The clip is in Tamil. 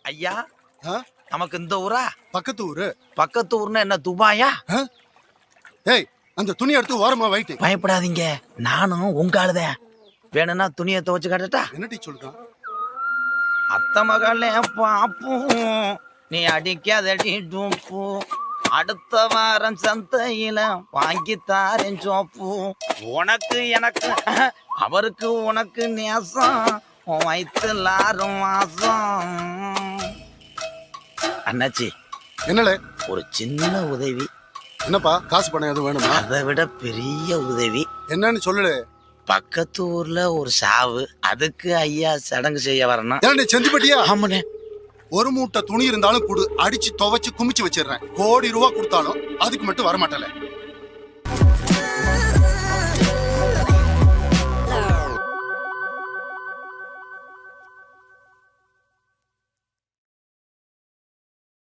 ஐயா, ஆ? நமக்கு இந்த ஊரா? பக்கத்து ஊரு. பக்கத்து ஊர்னா என்ன துபாயா? ஆ? ஏய், அந்த துணி எடுத்து ஓரமா வைட்டு. பயப்படாதீங்க, நானும் உங்க ஆளுதான். வேணும்னா துணியை துவைச்சு காட்டட்டா? என்னடி சொல்றான்? அத்த மகளே பாப்போம், நீ அடிக்காதடி டூப்பு. அடுத்த வாரம் சந்தையில வாங்கி தாரேன் சோப்பு. உனக்கு எனக்கு அவருக்கு உனக்கு நேசம், உன் வயிற்றுலாரும் மாசம். அண்ணாச்சி, என்னல? ஒரு சின்ன உதவி. என்னப்பா, காசு பணம் எதுவும் வேணுமா? அதை விட பெரிய உதவி. என்னன்னு சொல்லு. பக்கத்து ஊர்ல ஒரு சாவு, அதுக்கு ஐயா சடங்கு செய்ய வரணும். ஏன்டி செஞ்சுபட்டியா? ஆமாண்ணே. ஒரு மூட்டை துணி இருந்தாலும் குடு, அடிச்சு துவைச்சு குமிச்சு வச்சிடுறேன். கோடி ரூபா கொடுத்தாலும் அதுக்கு மட்டும் வரமாட்டல.